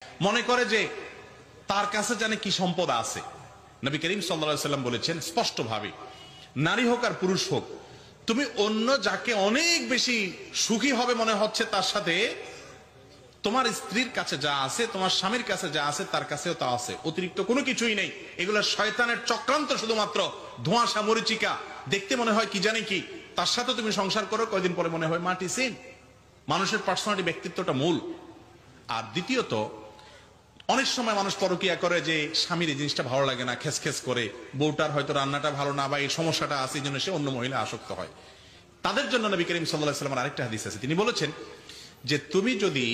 মনে করে যে তার কাছে জানে কি সম্পদ আছে। নবী করিম সাল্লাল্লাহু আলাইহি ওয়াসাল্লাম বলেছেন স্পষ্টভাবে, নারী হোক আর পুরুষ হোক, তুমি অন্য যাকে অনেক বেশি সুখী হবে মনে হচ্ছে তার সাথে, তোমার স্ত্রীর কাছে যা আছে, তোমার স্বামীর কাছে যা আছে, তার কাছেও তা আছে, অতিরিক্ত কোনো কিছুই নেই। এগুলো শয়তানের চক্রান্ত, শুধুমাত্র ধোঁয়াশা মরিচিকা। দেখতে মনে হয় কি জানি কি, তার সাথে তুমি সংসার করো, কয়দিন পরে মনে হয় মাটি সিন। মানুষের পার্সোনালিটি, ব্যক্তিত্বটা মূল। আর দ্বিতীয়ত, অনেক সময় মানুষ পরকিয়া করে যে স্বামীর এই জিনিসটা ভালো লাগে না, খেস খেস করে, বউটার হয়তো রান্নাটা ভালো না বা এই সমস্যাটা আছে, এই জন্য সে অন্য মহিলা আসক্ত হয়। তাদের জন্য নবী করিম সাল্লাল্লাহু আলাইহি ওয়াসাল্লামের আরেকটা হাদিস আছে, তিনি বলেছেন যে তুমি যদি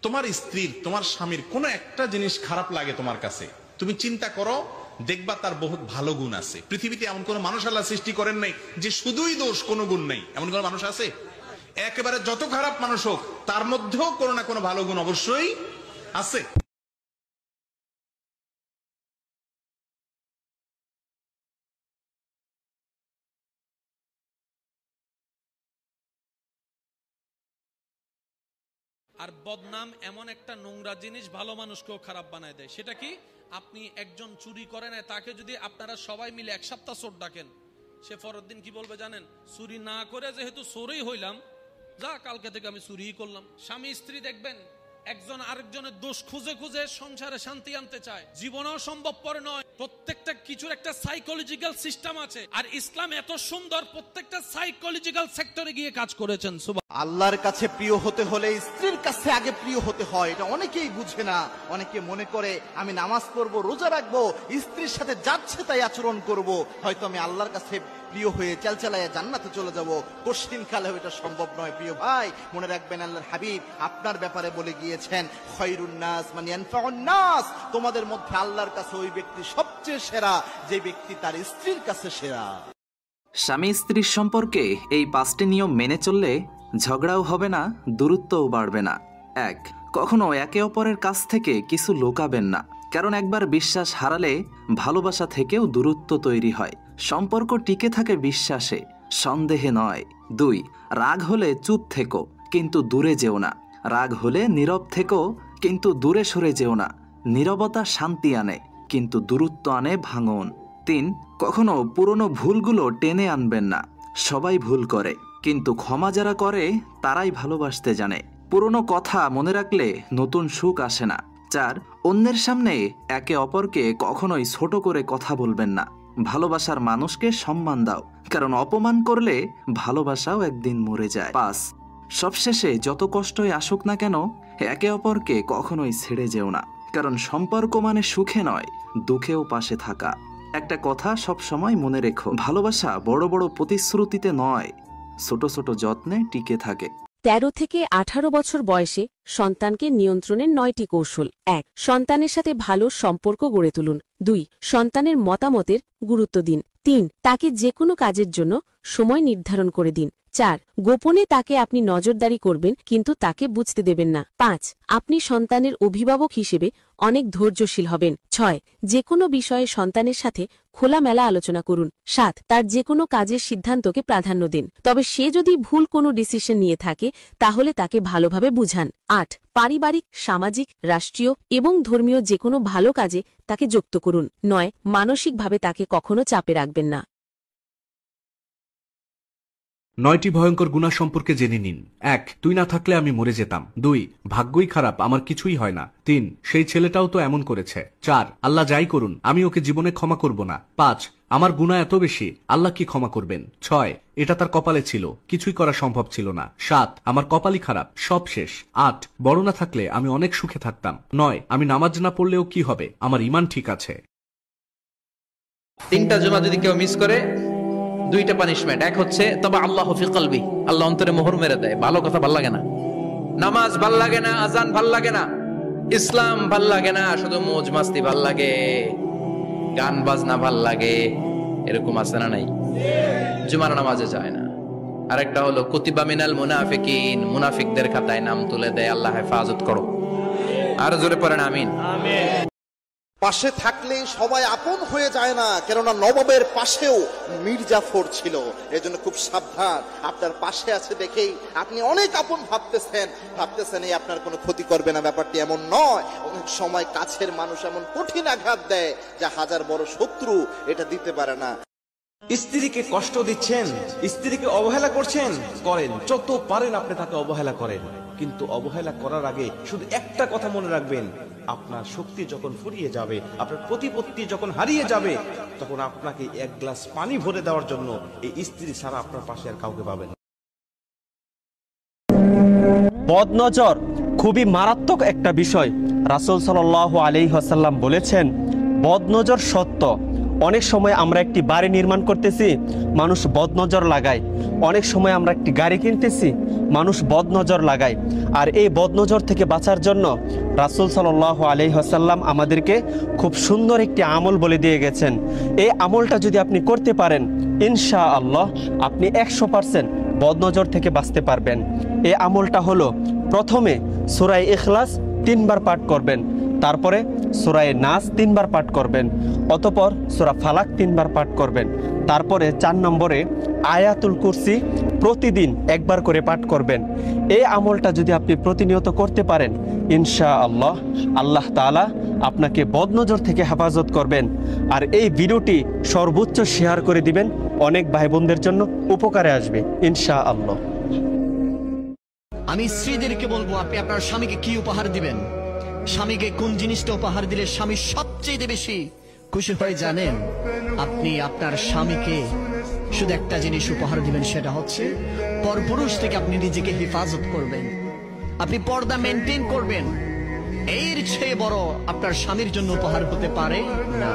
তোমার স্ত্রীর, তোমার স্বামীর কোনো একটা জিনিস খারাপ লাগে তোমার কাছে, তুমি চিন্তা করো, দেখবা তার বহুত ভালো গুণ আছে। পৃথিবীতে এমন কোন মানুষ আল্লাহ সৃষ্টি করেন নাই যে শুধুই দোষ, কোনো গুণ নেই, এমন কোন মানুষ আছে? একেবারে যত খারাপ মানুষ হোক, তার মধ্যেও কোনো না কোনো ভালো গুণ অবশ্যই আছে। আর বদনাম এমন একটা নোংরা জিনিস, ভালো মানুষকেও খারাপ বানায় দেয়। সেটা কি? আপনি একজন চুরি করে নেয়, তাকে যদি আপনারা সবাই মিলে এক সপ্তাহ চোর ডাকেন, সে পরের দিন কি বলবে জানেন? চুরি না করে যেহেতু চোরই হইলাম, যা কালকে থেকে আমি চুরিই করলাম। স্বামী স্ত্রী দেখবেন একজন আরেকজনের দোষ খুঁজে খুঁজে সংসারে শান্তি আনতে চায়, জীবনেও সম্ভবপর নয়। প্রত্যেকটা কিছুর একটা সাইকোলজিক্যাল সিস্টেম আছে, আর ইসলাম এত সুন্দর প্রত্যেকটা সাইকোলজিক্যাল সেক্টরে গিয়ে কাজ করেছেন। আল্লাহর কাছে প্রিয় হতে হলে স্ত্রীর কাছে আগে প্রিয় হতে হয়। এটা অনেকেই বুঝে না। অনেকে মনে করে আমি নামাজ পড়বো, রোজা রাখবো, স্ত্রীর সাথে যাচ্ছে তাই আচরণ করব, হয়তো আমি আল্লাহর কাছে প্রিয় হয়ে চালচালায় জান্নাতে চলে যাব। কঠিন কালে এটা সম্ভব নয়। প্রিয় ভাই, মনে রাখবেন আল্লাহর হাবিব আপনার ব্যাপারে বলে গিয়েছেন, খায়রুন নাস মান ইয়ানফাউন নাস, তোমাদের মধ্যে আল্লাহর কাছে ওই ব্যক্তি সবচেয়ে সেরা যে ব্যক্তি তার স্ত্রীর কাছে সেরা। স্বামী স্ত্রীর সম্পর্কে এই 5টি নিয়ম মেনে চললে ঝগড়াও হবে না, দূরত্বও বাড়বে না। 1. কখনো একে অপরের কাছ থেকে কিছু লুকাবেন না, কারণ একবার বিশ্বাস হারালে ভালোবাসা থেকেও দূরত্ব তৈরি হয়। সম্পর্ক টিকে থাকে বিশ্বাসে, সন্দেহে নয়। 2. রাগ হলে চুপ থেকো, কিন্তু দূরে যেও না। রাগ হলে নীরব থেকো, কিন্তু দূরে সরে যেও না। নীরবতা শান্তি আনে, কিন্তু দূরত্ব আনে ভাঙন। 3. কখনো পুরনো ভুলগুলো টেনে আনবেন না। সবাই ভুল করে, কিন্তু ক্ষমা যারা করে তারাই ভালোবাসতে জানে। পুরনো কথা মনে রাখলে নতুন সুখ আসে না। 4. অন্যের সামনে একে অপরকে কখনোই ছোট করে কথা বলবেন না। ভালোবাসার মানুষকে সম্মান দাও, কারণ অপমান করলে ভালোবাসাও একদিন মরে যায়। 5. সবশেষে যত কষ্টই আসুক না কেন, একে অপরকে কখনোই ছেড়ে যেও না, কারণ সম্পর্ক মানে সুখে নয়, দুঃখেও পাশে থাকা। একটা কথা সব সময় মনে রেখো, ভালোবাসা বড় বড় প্রতিশ্রুতিতে নয়, ছোট ছোট যত্নে টিকে থাকে। 13 থেকে 18 বছর বয়সে সন্তানকে নিয়ন্ত্রণের 9টি কৌশল। 1. সন্তানের সাথে ভালো সম্পর্ক গড়ে তুলুন। 2. সন্তানের মতামতের গুরুত্ব দিন। 3. তাকে যে কোনো কাজের জন্য সময় নির্ধারণ করে দিন। 4. গোপনে তাকে আপনি নজরদারি করবেন, কিন্তু তাকে বুঝতে দেবেন না। 5. আপনি সন্তানের অভিভাবক হিসেবে অনেক ধৈর্যশীল হবেন। 6. যে কোনো বিষয়ে সন্তানের সাথে খোলামেলা আলোচনা করুন। 7. তার যে কোনো কাজের সিদ্ধান্তকে প্রাধান্য দিন, তবে সে যদি ভুল কোনো ডিসিশন নিয়ে থাকে তাহলে তাকে ভালোভাবে বুঝান। 8. পারিবারিক, সামাজিক, রাষ্ট্রীয় এবং ধর্মীয় যে কোনো ভালো কাজে তাকে যুক্ত করুন। 9. মানসিকভাবে তাকে কখনো চাপে রাখবেন না। 9টি ভয়ঙ্কর গুনাহ সম্পর্কে জেনে নিন। 1. তুই না থাকলে আমি মরে যেতাম। 2. ভাগ্যই খারাপ, আমার কিছুই হয় না। 3. সেই ছেলেটাও তো এমন করেছে। 4. আল্লাহ যাই করুন আমি ওকে জীবনে ক্ষমা করব না। 5. আমার গুনাহ এত বেশি, আল্লাহ কি ক্ষমা করবেন? 6. এটা তার কপালে ছিল, কিছুই করা সম্ভব ছিল না। 7. আমার কপালই খারাপ, সব শেষ। 8. বড় না থাকলে আমি অনেক সুখে থাকতাম। 9. আমি নামাজ না পড়লেও কি হবে, আমার ঈমান ঠিক আছে। 3টা জুমা যদি কেউ মিস করে, 2টা পানিশমেন্ট। এক হচ্ছে তবে আল্লাহ ফি কলবি, আল্লাহ অন্তরে মোহর মেরে দেয়। ভালো কথা ভাল লাগে না, নামাজ ভাল লাগে না, আজান ভাল লাগে না, ইসলাম ভাল লাগে না, শুধু মৌজ মাস্তি ভাল লাগে, গান বাজনা ভাল লাগে, এরকম আছে না নাই? জুমার নামাজে যায় না। আরেকটা হলো কুতিবা মিনাল মুনাফিকিন, মুনাফিকদের খাতায় নাম তুলে দেয়। আল্লাহ হেফাজত করো। আর জোরে পড়েন আমিন। পাশে থাকলে সবাই আপন হয়ে যায় না, কেননা নবাবের পাশেও মির্জাফর ছিল। এজন্য খুব সাবধান। আপনার পাশে আছে দেখেই আপনি অনেক আপন ভাবতেছেন এই আপনার কোনো ক্ষতি করবে না, ব্যাপারটি এমন নয়। অনেক সময় কাছের মানুষ এমন কঠিন আঘাত দেয় যা হাজার বড় শত্রু এটা দিতে পারে না। স্ত্রীকে কষ্ট দিচ্ছেন, স্ত্রীকে অবহেলা করছেন, করেন, যত পারেন আপনি তাকে অবহেলা করেন, কিন্তু অবহেলা করার আগে শুধু একটা কথা মনে রাখবেন, আপনার শক্তি যখন ফুরিয়ে যাবে, আপনার প্রতিপত্তি যখন হারিয়ে যাবে, তখন আপনাকে এক গ্লাস পানি ভরে দেওয়ার জন্য এই স্ত্রী ছাড়া আপনার পাশে আর কাউকে পাবেন না। বদনজর খুবই মারাত্মক একটা বিষয়। রাসূল সাল্লাল্লাহু আলাইহি ওয়াসাল্লাম বলেছেন, বদনজর সত্য। অনেক সময় আমরা একটি বাড়ি নির্মাণ করতেছি, মানুষ বদনজর লাগায়। অনেক সময় আমরা একটি গাড়ি কিনতেছি, মানুষ বদনজর লাগায়। আর এই বদনজর থেকে বাঁচার জন্য রাসূল সাল্লাল্লাহু আলাইহি ওয়াসাল্লাম আমাদেরকে খুব সুন্দর একটি আমল বলে দিয়ে গেছেন। এই আমলটা যদি আপনি করতে পারেন, ইনশাআল্লাহ আপনি 100% বদনজর থেকে বাঁচতে পারবেন। এই আমলটা হলো, প্রথমে সূরা ইখলাস 3 বার পাঠ করবেন, তারপরে সূরা নাস 3 বার পাঠ করবেন, অতঃপর সূরা ফালাক 3 বার পাঠ করবেন, তারপরে 4 নম্বরে আয়াতুল কুরসি প্রতিদিন 1 বার করে পাঠ করবেন। এই আমলটা যদি আপনি প্রতিনিয়ত করতে পারেন, ইনশাআল্লাহ আল্লাহ তাআলা আপনাকে বদনজর থেকে হেফাজত করবেন। আর এই ভিডিওটি সর্বোচ্চ শেয়ার করে দিবেন, অনেক ভাই বোনদের জন্য উপকারে আসবে ইনশাআল্লাহ। আমি স্ত্রীদেরকে বলবো, আপনি আপনার স্বামীকে কি উপহার দিবেন, স্বামীকে কোন জিনিসটা উপহার দিলে স্বামী সবচেয়ে বেশি খুশি হয়ে জানেন? আপনি আপনার স্বামীকে শুধু একটা জিনিস উপহার দিবেন, সেটা হচ্ছে পরপুরুষ থেকে আপনি নিজেকে হেফাজত করবেন, আপনি পর্দা মেনটেন করবেন। এর চেয়ে বড় আপনার স্বামীর জন্য উপহার হতে পারে না।